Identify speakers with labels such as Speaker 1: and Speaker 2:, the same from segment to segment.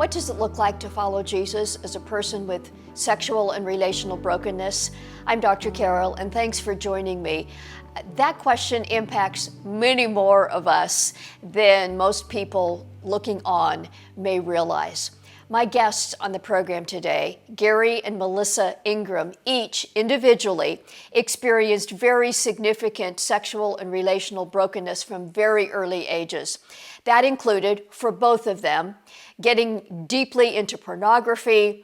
Speaker 1: What does it look like to follow Jesus as a person with sexual and relational brokenness? I'm Dr. Carol, and thanks for joining me. That question impacts many more of us than most people looking on may realize. My guests on the program today, Garry and Melissa Ingraham, each individually experienced very significant sexual and relational brokenness from very early ages. That included, for both of them, getting deeply into pornography,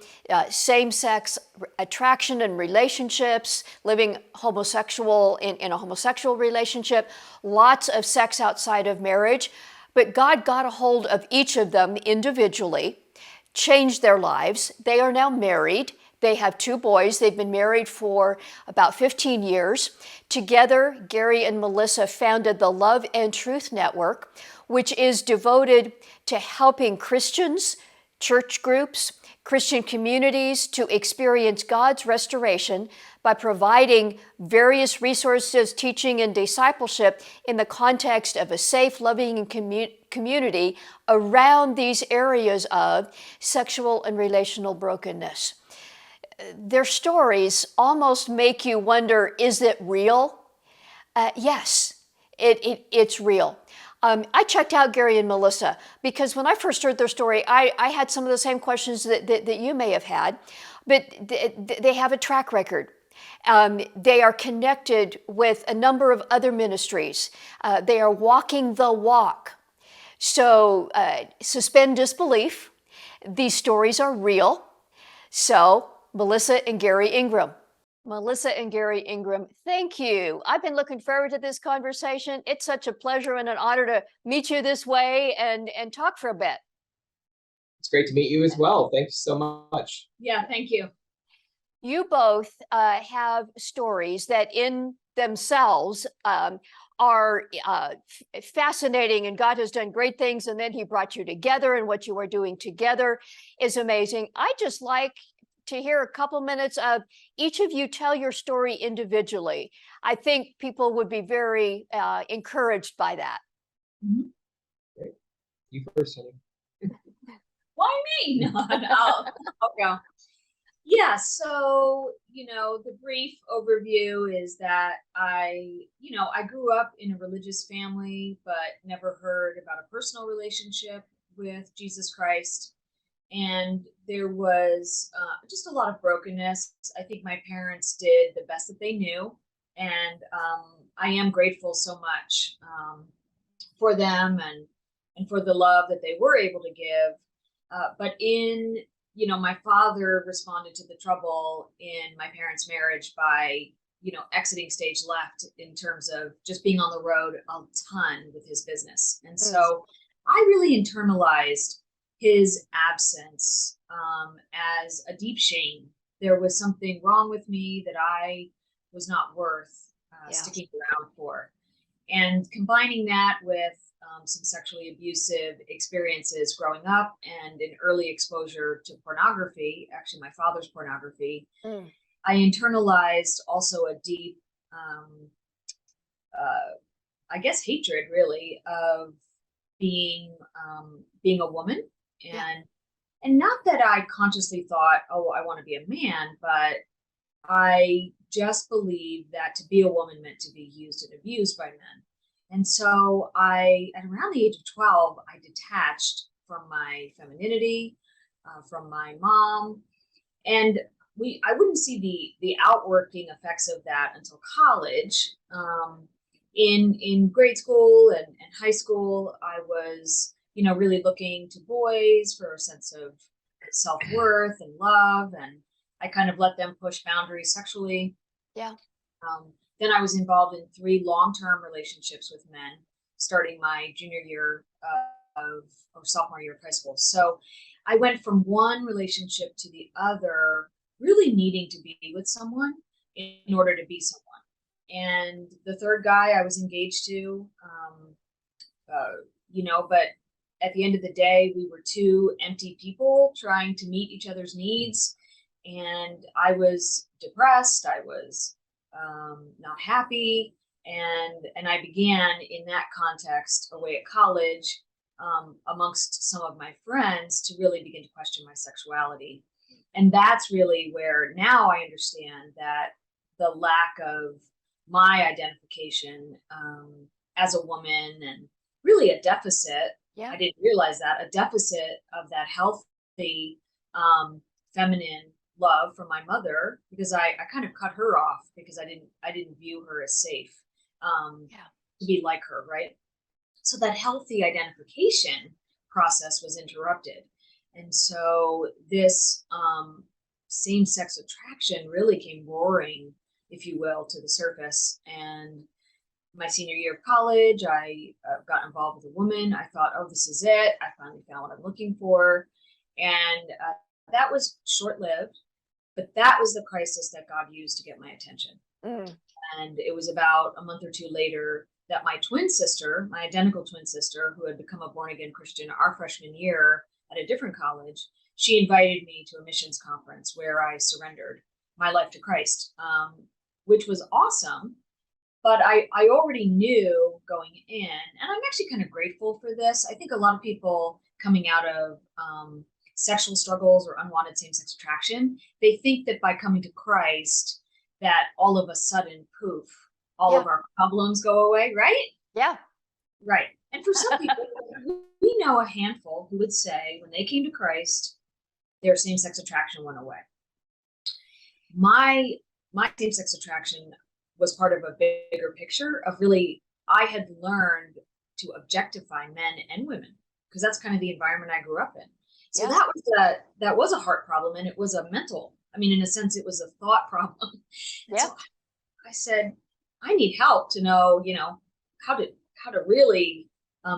Speaker 1: same-sex attraction and relationships, living homosexual in a homosexual relationship, lots of sex outside of marriage. But God got a hold of each of them individually, changed their lives. They are now married. They have 2 boys. They've been married for about 15 years. Together, Garry and Melissa founded the Love and Truth Network, which is devoted to helping Christians, church groups, Christian communities to experience God's restoration by providing various resources, teaching, and discipleship in the context of a safe, loving community around these areas of sexual and relational brokenness. Their stories almost make you wonder, is it real? Yes, it's real. I checked out Garry and Melissa because when I first heard their story, I had some of the same questions that you may have had, but they have a track record. They are connected with a number of other ministries. They are walking the walk. So suspend disbelief. These stories are real. So Melissa and Garry Ingraham. Melissa and Garry Ingraham, thank you. I've been looking forward to this conversation. It's such a pleasure and an honor to meet you this way and talk for a bit.
Speaker 2: It's great to meet you as well. Thanks so much.
Speaker 3: Yeah, thank you.
Speaker 1: You both have stories that in themselves are fascinating, and God has done great things, and then He brought you together, and what you are doing together is amazing. I just like to hear a couple minutes of each of you tell your story individually. I think people would be very encouraged by that.
Speaker 3: Mm-hmm.
Speaker 2: Great. You first, honey.
Speaker 3: Why me? No, I'll go. Yeah, so, the brief overview is that I grew up in a religious family, but never heard about a personal relationship with Jesus Christ. And there was just a lot of brokenness. I think my parents did the best that they knew. And I am grateful so much for them and for the love that they were able to give. But my father responded to the trouble in my parents' marriage by, exiting stage left in terms of just being on the road a ton with his business. And so I really internalized his absence as a deep shame. There was something wrong with me that I was not worth sticking around for. And combining that with some sexually abusive experiences growing up and an early exposure to pornography, actually my father's pornography, I internalized also a deep, I guess, hatred really of being a woman. And not that I consciously thought, oh, I want to be a man, but I just believed that to be a woman meant to be used and abused by men. And so at around the age of 12, I detached from my femininity, from my mom. And I wouldn't see the outworking effects of that until college. In grade school and high school, I was really looking to boys for a sense of self-worth and love. And I kind of let them push boundaries sexually.
Speaker 1: Yeah.
Speaker 3: Then I was involved in 3 long-term relationships with men, starting my junior year or sophomore year of high school. So I went from one relationship to the other, really needing to be with someone in order to be someone. And the third guy I was engaged to, but at the end of the day, we were 2 empty people trying to meet each other's needs. And I was depressed. I was not happy. And I began in that context away at college amongst some of my friends to really begin to question my sexuality. And that's really where now I understand that the lack of my identification as a woman, and really a deficit,
Speaker 1: Yeah.
Speaker 3: I didn't realize that, a deficit of that healthy feminine love from my mother, because I kind of cut her off because I didn't view her as safe
Speaker 1: Yeah.
Speaker 3: to be like her, right? So that healthy identification process was interrupted. And so this same-sex attraction really came roaring, if you will, to the surface. And my senior year of college, I got involved with a woman. I thought, oh, this is it. I finally found what I'm looking for. And that was short-lived, but that was the crisis that God used to get my attention.
Speaker 1: Mm.
Speaker 3: And it was about a month or two later that my twin sister, my identical twin sister, who had become a born-again Christian our freshman year at a different college, she invited me to a missions conference where I surrendered my life to Christ, which was awesome. But I already knew going in, and I'm actually kind of grateful for this. I think a lot of people coming out of sexual struggles or unwanted same-sex attraction, they think that by coming to Christ, that all of a sudden, poof, all
Speaker 1: Yeah.
Speaker 3: of our problems go away, right?
Speaker 1: Yeah.
Speaker 3: Right. And for some people, we know a handful who would say when they came to Christ, their same-sex attraction went away. My same-sex attraction was part of a bigger picture of really, I had learned to objectify men and women, because that's kind of the environment I grew up in. So
Speaker 1: Yeah.
Speaker 3: that was a heart problem, and it was a mental, I mean, in a sense, it was a thought problem. And
Speaker 1: Yeah.
Speaker 3: so I said, I need help to know, how to really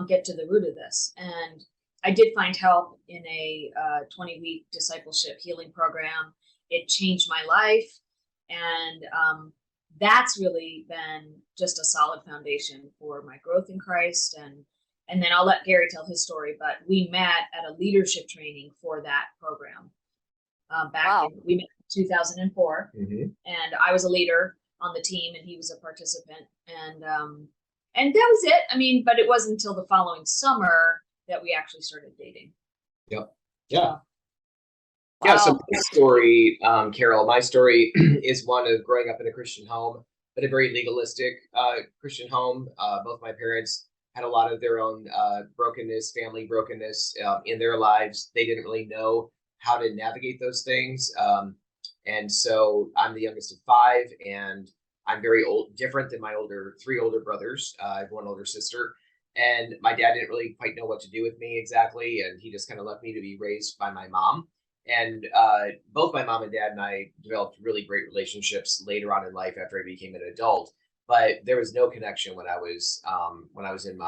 Speaker 3: get to the root of this. And I did find help in a 20-week discipleship healing program. It changed my life, and that's really been just a solid foundation for my growth in Christ. And then I'll let Garry tell his story, but we met at a leadership training for that program
Speaker 1: Wow.
Speaker 3: we met in 2004,
Speaker 2: Mm-hmm.
Speaker 3: and I was a leader on the team, and he was a participant, and that was it. I mean, but it wasn't until the following summer that we actually started dating.
Speaker 2: Yep. Yeah.
Speaker 1: Wow.
Speaker 2: Yeah, so my story, Carol, my story is one of growing up in a Christian home, but a very legalistic Christian home. Both my parents had a lot of their own brokenness, family brokenness in their lives. They didn't really know how to navigate those things. And so I'm the youngest of five, and I'm very different than my three older brothers. I have one older sister. And my dad didn't really quite know what to do with me exactly. And he just kind of left me to be raised by my mom. And both my mom and dad and I developed really great relationships later on in life after I became an adult. But there was no connection when I was in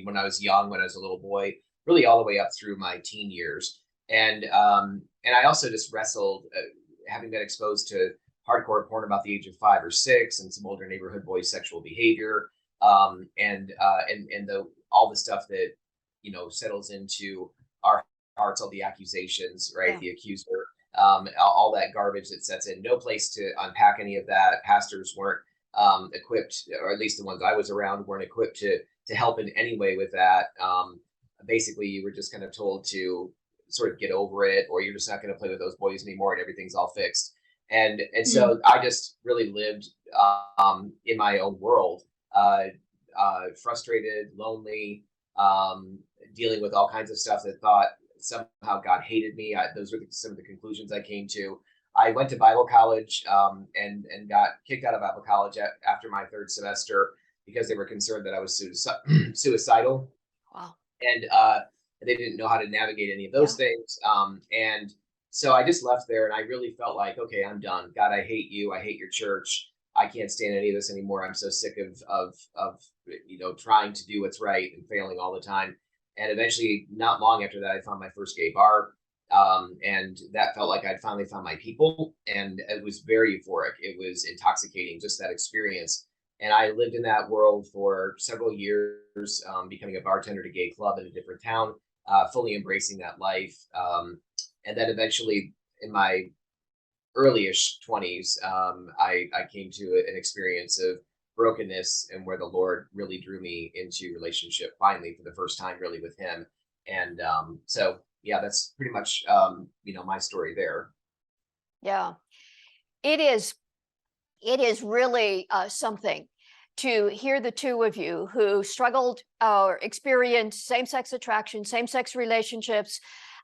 Speaker 2: when I was young, when I was a little boy, really all the way up through my teen years. And I also just wrestled, having been exposed to hardcore porn about the age of 5 or 6, and some older neighborhood boys' sexual behavior, and all the stuff that settles into our hearts, all the accusations, right?
Speaker 1: Yeah.
Speaker 2: The accuser, all that garbage that sets in. No place to unpack any of that. Pastors weren't equipped, or at least the ones I was around weren't equipped to help in any way with that. Basically, you were just kind of told to sort of get over it, or you're just not going to play with those boys anymore, and everything's all fixed. And so I just really lived in my own world, frustrated, lonely, dealing with all kinds of stuff that thought somehow God hated me. Those were some of the conclusions I came to. I went to Bible college and got kicked out of Bible college after my third semester because they were concerned that I was suicidal.
Speaker 1: Wow.
Speaker 2: And they didn't know how to navigate any of those things. And so I just left there, and I really felt like, okay, I'm done. God, I hate you. I hate your church. I can't stand any of this anymore. I'm so sick of trying to do what's right and failing all the time. And eventually, not long after that, I found my first gay bar. And that felt like I'd finally found my people. And it was very euphoric. It was intoxicating, just that experience. And I lived in that world for several years, becoming a bartender at a gay club in a different town, fully embracing that life. And then eventually, in my early-ish 20s, I came to an experience of brokenness and where the Lord really drew me into relationship finally for the first time, really with Him. And so, yeah, that's pretty much my story there.
Speaker 1: Yeah, it is. It is really something to hear the two of you who struggled or experienced same-sex attraction, same-sex relationships,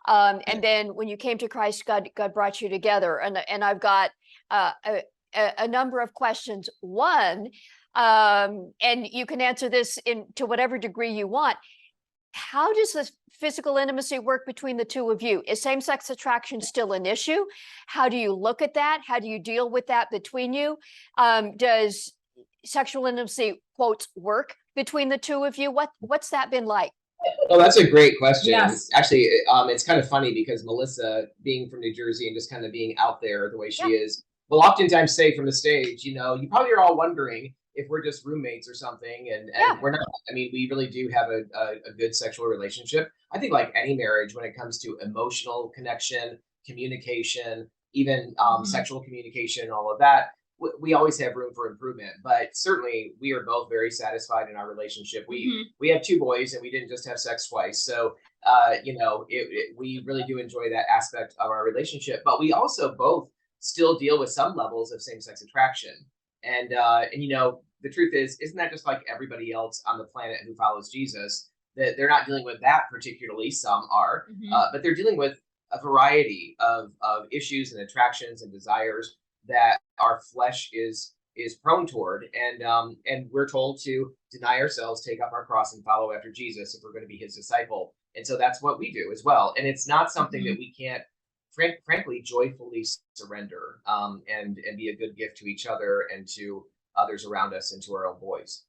Speaker 1: and then when you came to Christ, God brought you together. And I've got a number of questions. One, and you can answer this to whatever degree you want. How does this physical intimacy work between the two of you? Is same-sex attraction still an issue? How do you look at that? How do you deal with that between you? Does sexual intimacy, quotes, work between the two of you? What's that been like?
Speaker 2: Oh, that's a great question.
Speaker 3: Yes.
Speaker 2: Actually, it's kind of funny because Melissa, being from New Jersey and just kind of being out there the way she is, will oftentimes say from the stage, you probably are all wondering if we're just roommates or something, and we're not. I mean, we really do have a good sexual relationship. I think like any marriage, when it comes to emotional connection, communication, even sexual communication, all of that, we always have room for improvement. But certainly, we are both very satisfied in our relationship. We have two boys, and we didn't just have sex twice. So, we really do enjoy that aspect of our relationship. But we also both still deal with some levels of same-sex attraction. And the truth is, isn't that just like everybody else on the planet who follows Jesus? That they're not dealing with that particularly. Some are, but they're dealing with a variety of issues and attractions and desires that our flesh is prone toward. And we're told to deny ourselves, take up our cross, and follow after Jesus if we're going to be His disciple. And so that's what we do as well. And it's not something that we can't, frankly, joyfully surrender and be a good gift to each other and to others around us and to our own boys.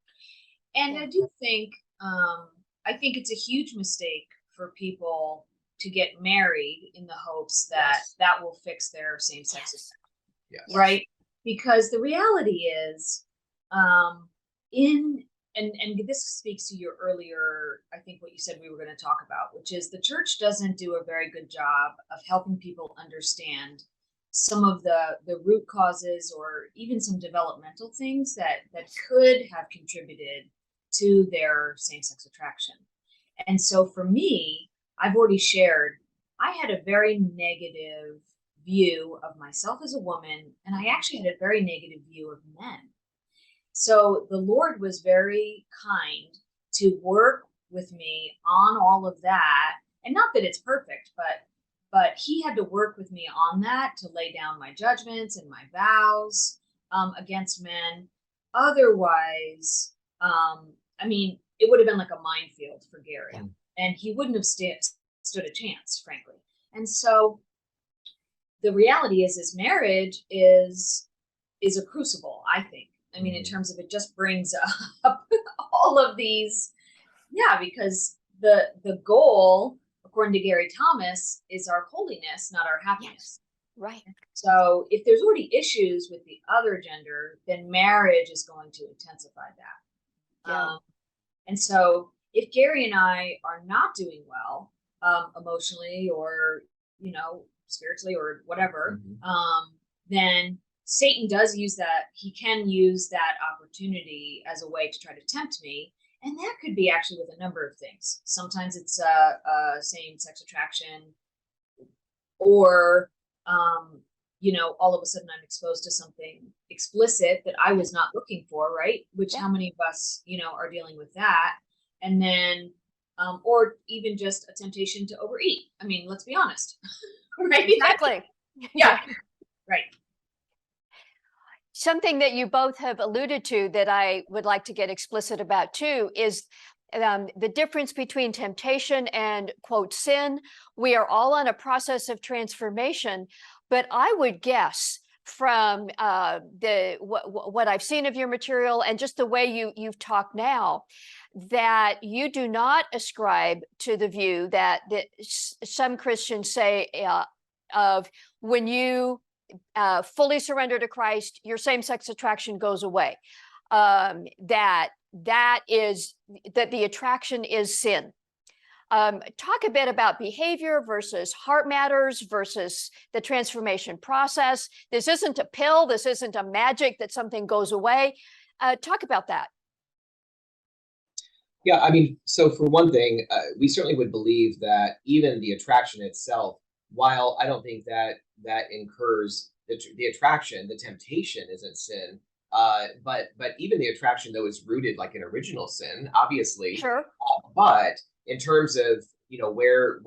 Speaker 3: And I do think, I think it's a huge mistake for people to get married in the hopes that that will fix their same-sex attraction, right? Because the reality is, and this speaks to your earlier, I think what you said we were going to talk about, which is the church doesn't do a very good job of helping people understand some of the root causes or even some developmental things that could have contributed to their same-sex attraction. And so for me, I've already shared, I had a very negative view of myself as a woman, and I actually had a very negative view of men. So the Lord was very kind to work with me on all of that. And not that it's perfect, but He had to work with me on that to lay down my judgments and my vows against men. Otherwise, it would have been like a minefield for Garry, and he wouldn't have stood a chance, frankly. And so the reality is marriage is a crucible, I think. I mean, in terms of it just brings up all of these, because the goal, according to Gary Thomas, is our holiness, not our happiness.
Speaker 1: Yes. Right.
Speaker 3: So if there's already issues with the other gender, then marriage is going to intensify that.
Speaker 1: Yeah.
Speaker 3: And so if Garry and I are not doing well, emotionally or, spiritually or whatever, then Satan does use that. He can use that opportunity as a way to try to tempt me. And that could be actually with a number of things. Sometimes it's same-sex attraction, or, all of a sudden I'm exposed to something explicit that I was not looking for, right? Which how many of us, are dealing with that? And then, or even just a temptation to overeat. I mean, let's be honest, right?
Speaker 1: Exactly.
Speaker 3: Yeah, right.
Speaker 1: Something that you both have alluded to that I would like to get explicit about too is the difference between temptation and, quote, sin. We are all on a process of transformation, but I would guess from what I've seen of your material and just the way you've talked now, that you do not ascribe to the view that some Christians say of when you fully surrender to Christ, your same-sex attraction goes away. That the attraction is sin. Talk a bit about behavior versus heart matters versus the transformation process. This isn't a pill. This isn't a magic that something goes away. Talk about that.
Speaker 2: Yeah, I mean, so for one thing, we certainly would believe that even the attraction itself, while I don't think that incurs the attraction, the temptation isn't sin. But even the attraction, though, is rooted like an original sin, obviously.
Speaker 1: Sure.
Speaker 2: But in terms of where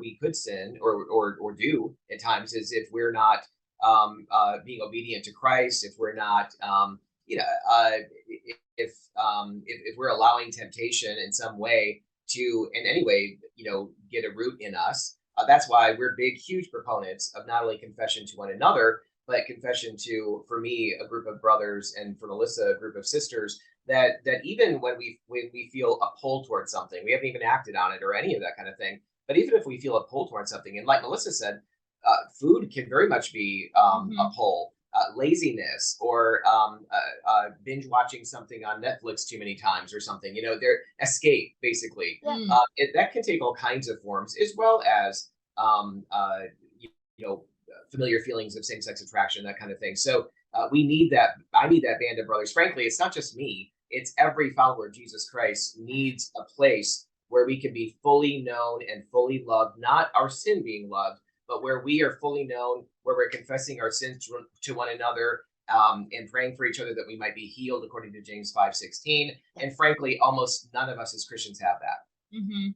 Speaker 2: we could sin or do at times is if we're not being obedient to Christ, if we're not you know uh, if we're allowing temptation in some way to in any way get a root in us. That's why we're big, huge proponents of not only confession to one another, but confession to, for me, a group of brothers, and for Melissa, a group of sisters. That even when we feel a pull towards something, we haven't even acted on it or any of that kind of thing. But even if we feel a pull towards something, and like Melissa said, food can very much be a pull. Laziness or binge watching something on Netflix too many times or something, their escape basically.
Speaker 1: Yeah.
Speaker 2: That can take all kinds of forms, as well as familiar feelings of same-sex attraction, that kind of thing. So we need that. I need that band of brothers. Frankly, it's not just me. It's every follower of Jesus Christ needs a place where we can be fully known and fully loved, not our sin being loved, but where we are fully known, where we're confessing our sins to one another, and praying for each other that we might be healed according to James 5:16. And frankly, almost none of us as Christians have that.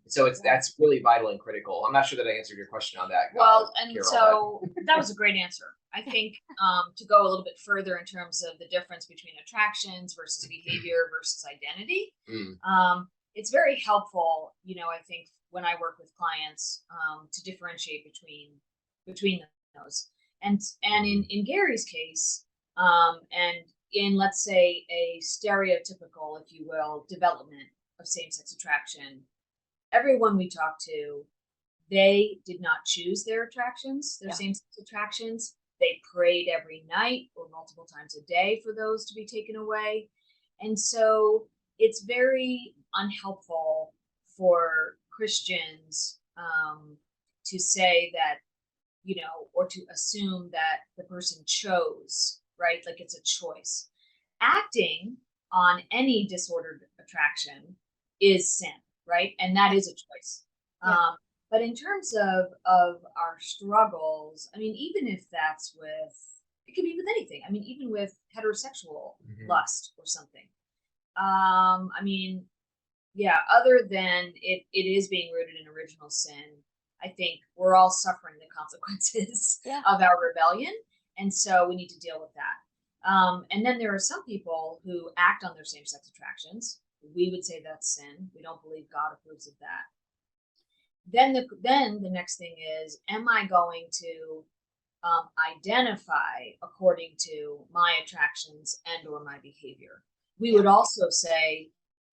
Speaker 2: So that's really vital and critical. I'm not sure that I answered your question on that.
Speaker 3: Well, and
Speaker 2: Carol,
Speaker 3: so that was a great answer. I think to go a little bit further in terms of the difference between attractions versus behavior versus identity, it's very helpful, I think, when I work with clients to differentiate between those. And in Gary's case, and in, let's say, a stereotypical, if you will, development of same-sex attraction, everyone we talk to, they did not choose their attractions, their same-sex attractions. They prayed every night or multiple times a day for those to be taken away. And so it's very unhelpful for Christians to say that, or to assume that the person chose, right? Like it's a choice. Acting on any disordered attraction is sin, right? And that is a choice. But in terms of our struggles, I mean, even if that's it could be with anything. I mean, even with heterosexual lust or something. I mean, other than it is being rooted in original sin, I think we're all suffering the consequences of our rebellion. And so we need to deal with that. And then there are some people who act on their same-sex attractions. We would say that's sin. We don't believe God approves of that. Then the next thing is, am I going to identify according to my attractions and or my behavior? We would also say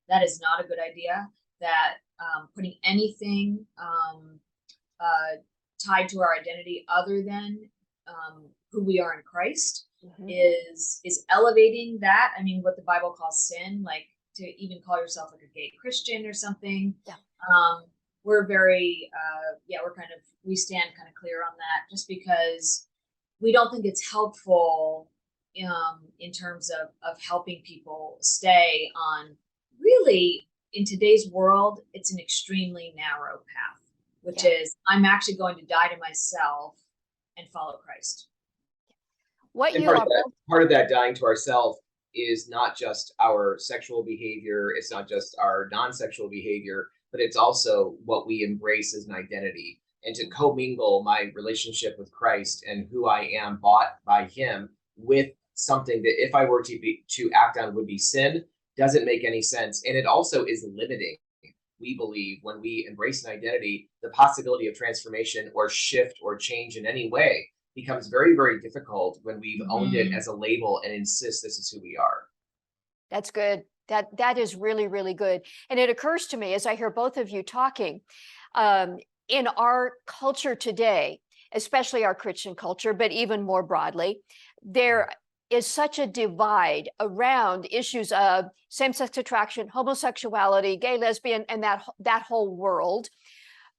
Speaker 3: that is not a good idea, that putting anything tied to our identity other than who we are in Christ is elevating that. I mean, what the Bible calls sin, like to even call yourself like a gay Christian or something. We're very, we stand kind of clear on that, just because we don't think it's helpful in terms of helping people stay on, really, in today's world, it's an extremely narrow path, which is, I'm actually going to die to myself and follow Christ.
Speaker 2: Part of that dying to ourselves is not just our sexual behavior, it's not just our non-sexual behavior, but it's also what we embrace as an identity, and to commingle my relationship with Christ and who I am bought by him with something that, if I were to act on, would be sin, doesn't make any sense. And it also is limiting. We believe when we embrace an identity, the possibility of transformation or shift or change in any way becomes very, very difficult when we've owned it as a label and insist this is who we are.
Speaker 1: That's good. That is really, really good. And it occurs to me as I hear both of you talking, in our culture today, especially our Christian culture, but even more broadly, there is such a divide around issues of same-sex attraction, homosexuality, gay, lesbian, and that whole world.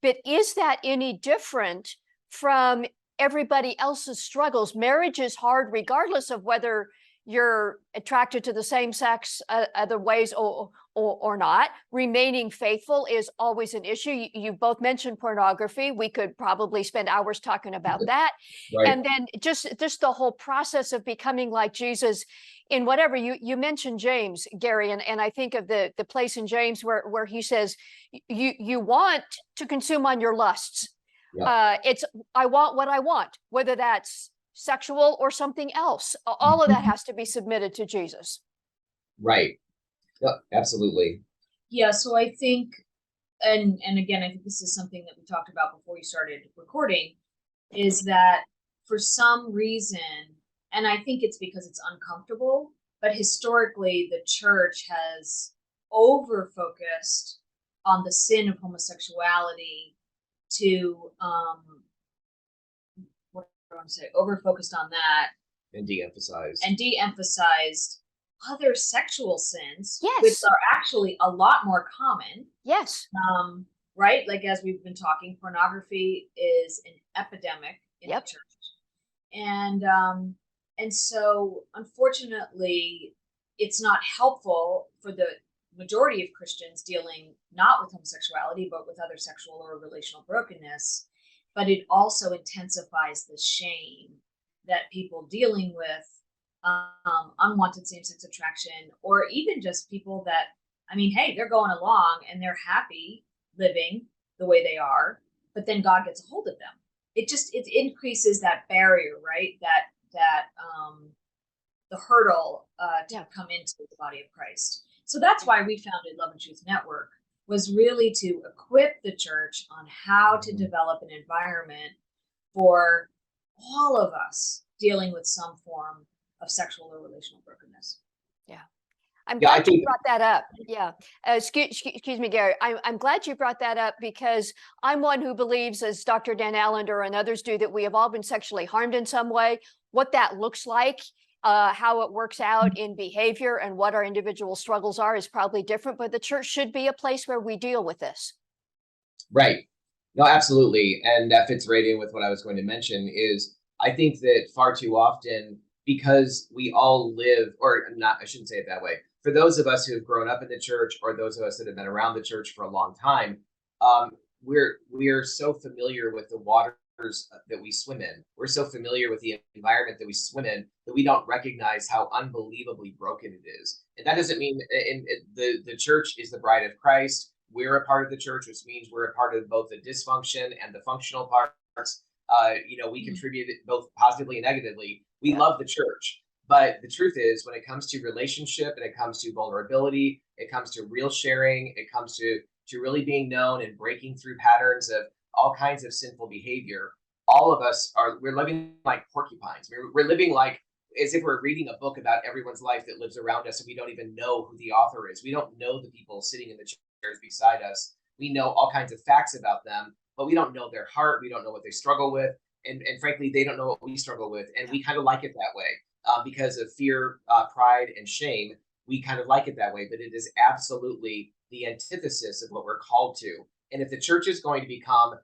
Speaker 1: But is that any different from everybody else's struggles? Marriage is hard regardless of whether you're attracted to the same sex other ways or not. Remaining faithful is always an issue. You both mentioned pornography. We could probably spend hours talking about that.
Speaker 2: Right.
Speaker 1: And then just the whole process of becoming like Jesus in whatever you mentioned James, Garry, and I think of the place in James where he says you want to consume on your lusts.
Speaker 2: Yeah.
Speaker 1: It's I want what I want, whether that's sexual or something else. All of that has to be submitted to Jesus.
Speaker 2: Right. Yeah, absolutely.
Speaker 3: Yeah, so I think, and again, I think this is something that we talked about before you started recording, is that for some reason, and I think it's because it's uncomfortable, but historically the church has over focused on the sin of homosexuality to what do I want to say, over focused on that
Speaker 2: And de-emphasized.
Speaker 3: and de-emphasized other sexual sins,
Speaker 1: Yes.
Speaker 3: which are actually a lot more common.
Speaker 1: Yes.
Speaker 3: Right? Like as we've been talking, pornography is an epidemic in
Speaker 1: Yep.
Speaker 3: the church. And so unfortunately, it's not helpful for the majority of Christians dealing not with homosexuality, but with other sexual or relational brokenness. But it also intensifies the shame that people dealing with unwanted same-sex attraction, or even just people that, I mean, hey, they're going along and they're happy living the way they are, but then God gets a hold of them. It increases that barrier, right? That the hurdle to come into the body of Christ. So that's why we founded Love and Truth Network, was really to equip the church on how to develop an environment for all of us dealing with some form of sexual or relational brokenness.
Speaker 1: Yeah. I'm glad you brought that up. Yeah. Excuse me, Garry. I'm glad you brought that up because I'm one who believes, as Dr. Dan Allender and others do, that we have all been sexually harmed in some way. What that looks like, how it works out in behavior and what our individual struggles are is probably different, but the church should be a place where we deal with this.
Speaker 2: Right. No, absolutely. And that fits right in with what I was going to mention is I think that far too often, because we all live, or not, I shouldn't say it that way. For those of us who have grown up in the church, or those of us that have been around the church for a long time, we're so familiar with the waters that we swim in. We're so familiar with the environment that we swim in that we don't recognize how unbelievably broken it is. And that doesn't mean the church is the bride of Christ. We're a part of the church, which means we're a part of both the dysfunction and the functional parts. We contribute both positively and negatively. We love the church. But the truth is, when it comes to relationship and it comes to vulnerability, it comes to real sharing, it comes to really being known and breaking through patterns of all kinds of sinful behavior, all of us we're living like porcupines. We're living like as if we're reading a book about everyone's life that lives around us, and we don't even know who the author is. We don't know the people sitting in the chairs beside us. We know all kinds of facts about them, but we don't know their heart. We don't know what they struggle with. And frankly, they don't know what we struggle with. And we kind of like it that way. Because of fear, pride, and shame, we kind of like it that way. But it is absolutely the antithesis of what we're called to. And if the church is going to become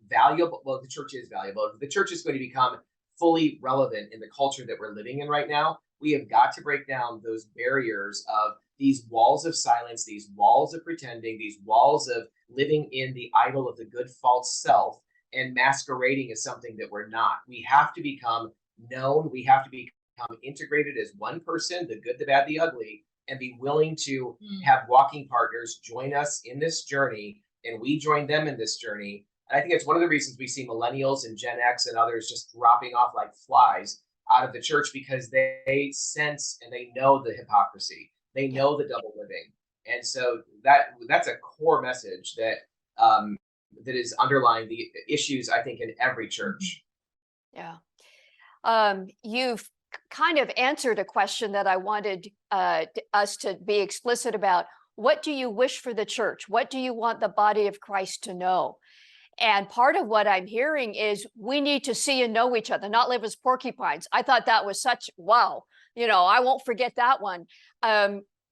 Speaker 2: valuable, well, the church is valuable. If the church is going to become fully relevant in the culture that we're living in right now, we have got to break down those barriers of these walls of silence, these walls of pretending, these walls of living in the idol of the good false self and masquerading as something that we're not. We have to become known. We have to become integrated as one person, the good, the bad, the ugly, and be willing to have walking partners join us in this journey, and we join them in this journey. And I think it's one of the reasons we see millennials and Gen X and others just dropping off like flies out of the church, because they sense and they know the hypocrisy. They know the double living. And so that's a core message that that is underlying the issues, I think, in every church.
Speaker 1: Yeah. You've kind of answered a question that I wanted us to be explicit about. What do you wish for the church? What do you want the body of Christ to know? And part of what I'm hearing is we need to see and know each other, not live as porcupines. I thought that was such, wow, I won't forget that one.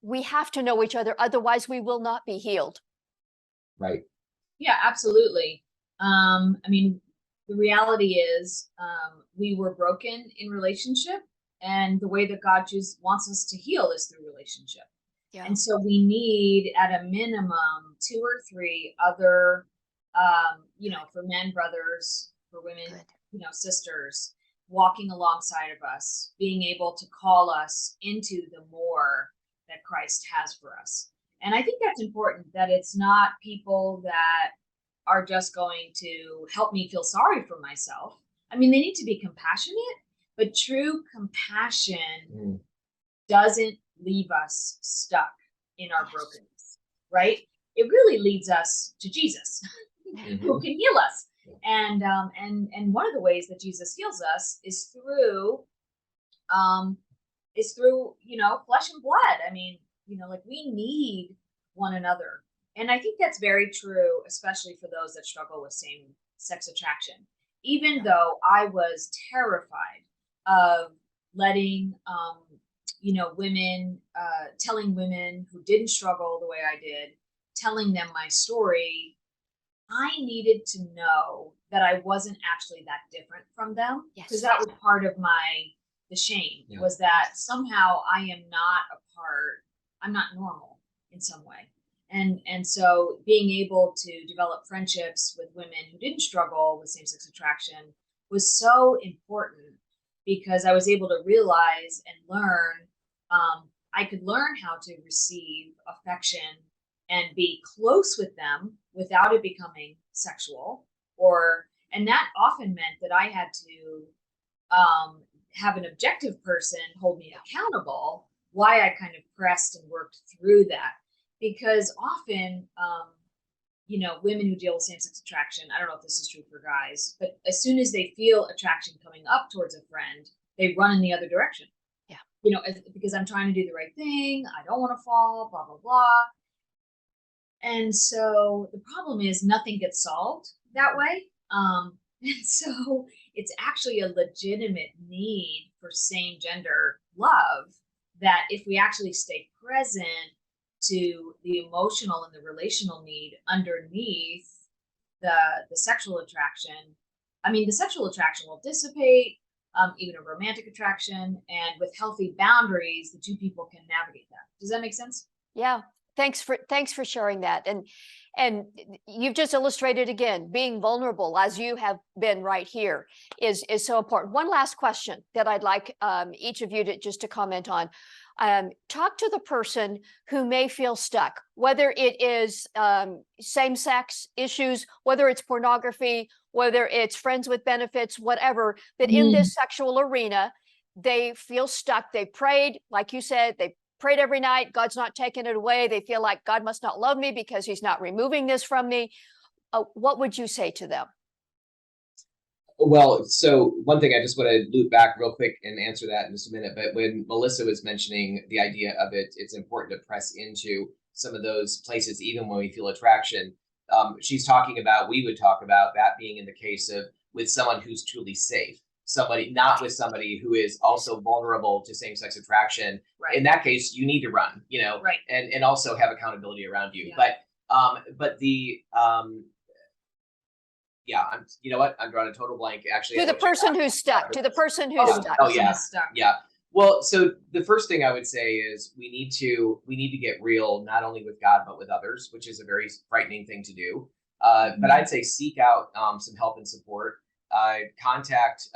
Speaker 1: We have to know each other, otherwise we will not be healed.
Speaker 2: Right.
Speaker 3: Yeah, absolutely. I mean, the reality is we were broken in relationship, And the way that God wants us to heal is through relationship.
Speaker 1: Yeah.
Speaker 3: And so we need at a minimum 2 or 3 other, for men, brothers, for women,
Speaker 1: Good.
Speaker 3: sisters, walking alongside of us, being able to call us into the more that Christ has for us. And I think that's important, that it's not people that are just going to help me feel sorry for myself. I mean, they need to be compassionate, but true compassion doesn't leave us stuck in our brokenness, right? It really leads us to Jesus, who can heal us. And one of the ways that Jesus heals us is through flesh and blood. I mean, like, we need one another. And I think that's very true, especially for those that struggle with same sex attraction. Even though I was terrified of letting, women, telling women who didn't struggle the way I did, telling them my story, I needed to know that I wasn't actually that different from them, because that was part of the shame, was that somehow I'm not normal in some way. And so being able to develop friendships with women who didn't struggle with same-sex attraction was so important, because I was able to realize and learn, I could learn how to receive affection and be close with them without it becoming sexual, and that often meant that I had to have an objective person hold me accountable, why I kind of pressed and worked through that. Because often, women who deal with same-sex attraction, I don't know if this is true for guys, but as soon as they feel attraction coming up towards a friend, they run in the other direction. Yeah. Because I'm trying to do the right thing. I don't want to fall, blah, blah, blah. And so the problem is nothing gets solved that way. And so it's actually a legitimate need for same gender love, that if we actually stay present to the emotional and the relational need underneath the sexual attraction, I mean, the sexual attraction will dissipate, even a romantic attraction, and with healthy boundaries, the two people can navigate that. Does that make sense?
Speaker 1: Yeah. Thanks for sharing that. And you've just illustrated again, being vulnerable, as you have been right here, is so important. One last question that I'd like each of you to comment on. Talk to the person who may feel stuck, whether it is same-sex issues, whether it's pornography, whether it's friends with benefits, whatever, that in this sexual arena, they feel stuck. They prayed, like you said, they prayed every night. God's not taking it away. They feel like God must not love me because he's not removing this from me. What would you say to them?
Speaker 2: Well, so one thing I just want to loop back real quick and answer that in just a minute. But when Melissa was mentioning the idea of it, it's important to press into some of those places, even when we feel attraction. We would talk about that being in the case of with someone who's truly safe, somebody, not with somebody who is also vulnerable to same-sex attraction. Right. In that case, you need to run, right, and also have accountability around you. Yeah. But the you know what? I'm drawing a total blank. Actually,
Speaker 1: to the person who's stuck. To the person who's stuck.
Speaker 2: Oh yeah, stuck. Yeah. Well, so the first thing I would say is we need to get real, not only with God but with others, which is a very frightening thing to do. But I'd say seek out some help and support. Contact.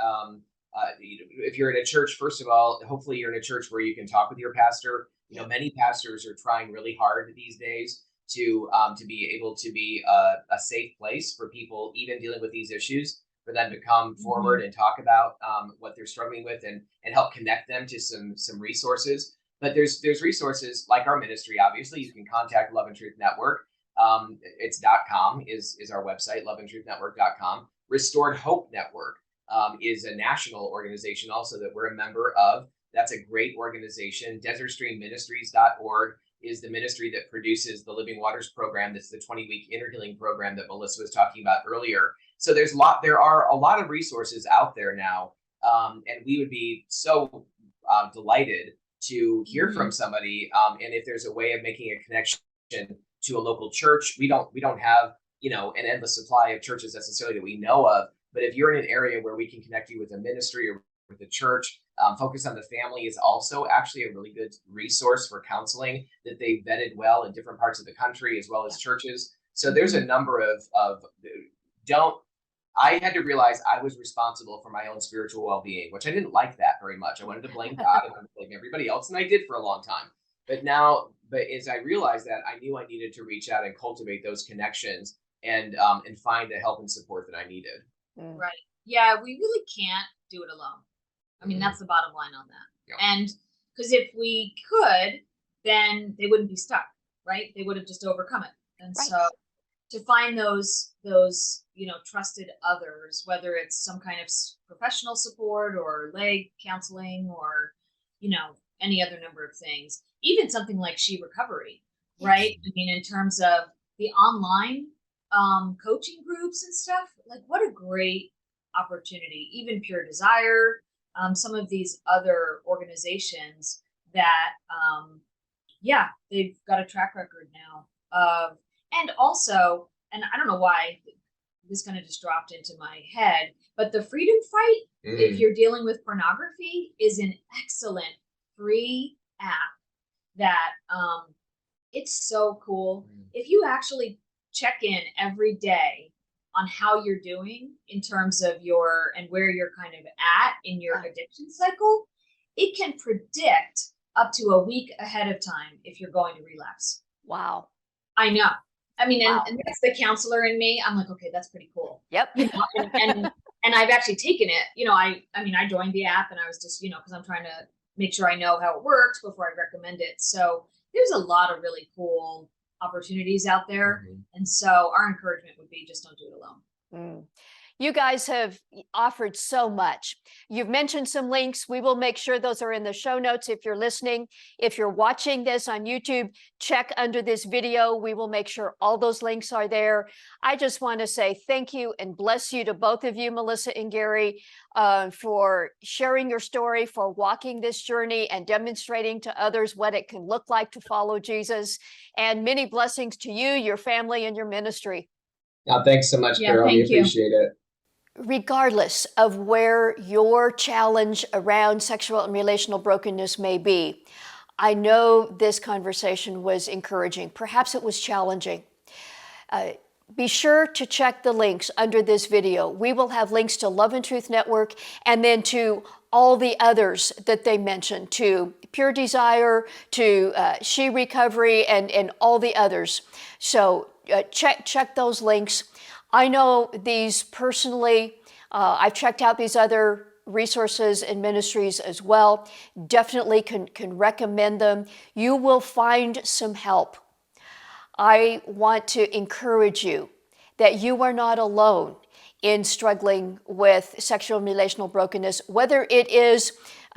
Speaker 2: If you're in a church, first of all, hopefully you're in a church where you can talk with your pastor. Many pastors are trying really hard these days to be able to be a safe place for people, even dealing with these issues, for them to come forward and talk about what they're struggling with and help connect them to some resources. But there's resources like our ministry. Obviously, you can contact Love and Truth Network. It's .com is our website, loveandtruthnetwork.com. Restored Hope Network is a national organization also that we're a member of. That's a great organization. DesertStreamMinistries.org is the ministry that produces the Living Waters program. That's the 20-week inner healing program that Melissa was talking about earlier. So there are a lot of resources out there now. And we would be so delighted to hear from somebody. And if there's a way of making a connection to a local church, we don't have, an endless supply of churches necessarily that we know of. But if you're in an area where we can connect you with a ministry or with a church Focus on the Family is also actually a really good resource for counseling that they vetted well in different parts of the country as well as churches. So there's a number of don't. I had to realize I was responsible for my own spiritual well-being, which I didn't like that very much. I wanted to blame God, I wanted to blame everybody else, and I did for a long time. But as I realized that, I knew I needed to reach out and cultivate those connections and find the help and support that I needed.
Speaker 3: Right. Yeah, we really can't do it alone. I mean, that's the bottom line on that.
Speaker 2: Yeah.
Speaker 3: And because if we could, then they wouldn't be stuck, right? They would have just overcome it. And
Speaker 1: Right.
Speaker 3: so to find those trusted others, whether it's some kind of professional support or lay counseling or any other number of things, even something like She Recovery, right? I mean, in terms of the online coaching groups and stuff, like what a great opportunity. Even Pure Desire, some of these other organizations that they've got a track record now of, and also, and I don't know why this kind of just dropped into my head, but the Freedom Fight, if you're dealing with pornography, is an excellent free app that it's so cool. If you actually check in every day on how you're doing in terms of and where you're kind of at in your addiction cycle, it can predict up to a week ahead of time if you're going to relapse.
Speaker 1: Wow.
Speaker 3: I know. I mean,
Speaker 1: Wow.
Speaker 3: and that's the counselor in me. I'm like, okay, that's pretty cool.
Speaker 1: Yep.
Speaker 3: And I've actually taken it. I joined the app and I was just, because I'm trying to make sure I know how it works before I recommend it. So there's a lot of really cool opportunities out there. And so our encouragement would be just don't do it alone.
Speaker 1: You guys have offered so much. You've mentioned some links. We will make sure those are in the show notes if you're listening. If you're watching this on YouTube, check under this video. We will make sure all those links are there. I just want to say thank you and bless you to both of you, Melissa and Garry, for sharing your story, for walking this journey and demonstrating to others what it can look like to follow Jesus. And many blessings to you, your family, and your ministry.
Speaker 2: Thanks so much, Carol. We appreciate it.
Speaker 1: Regardless of where your challenge around sexual and relational brokenness may be, I know this conversation was encouraging. Perhaps it was challenging. Be sure to check the links under this video. We will have links to Love and Truth Network and then to all the others that they mentioned, to Pure Desire, to She Recovery, and all the others. So check those links. I know these personally. I've checked out these other resources and ministries as well. Definitely can recommend them. You will find some help. I want to encourage you that you are not alone in struggling with sexual and relational brokenness, whether it is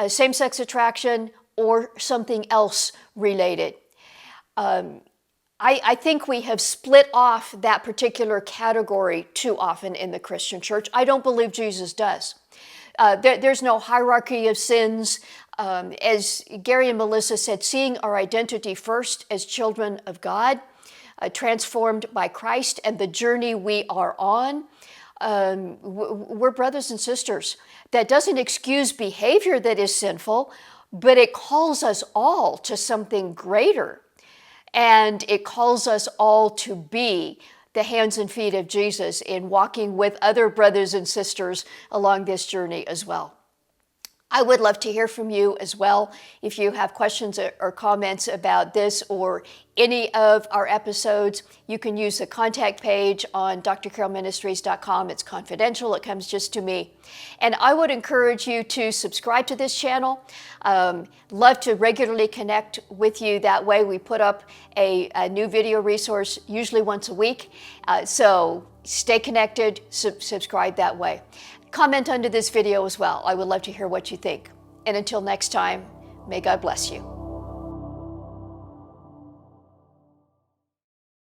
Speaker 1: same-sex attraction or something else related. I think we have split off that particular category too often in the Christian church. I don't believe Jesus does. There's no hierarchy of sins. As Garry and Melissa said, seeing our identity first as children of God, transformed by Christ and the journey we are on. We're brothers and sisters. That doesn't excuse behavior that is sinful, but it calls us all to something greater. And it calls us all to be the hands and feet of Jesus in walking with other brothers and sisters along this journey as well. I would love to hear from you as well. If you have questions or comments about this or any of our episodes, you can use the contact page on drcarolministries.com. It's confidential. It comes just to me. And I would encourage you to subscribe to this channel. Love to regularly connect with you that way. We put up a new video resource usually once a week. So stay connected, subscribe that way. Comment under this video as well. I would love to hear what you think. And until next time, may God bless you.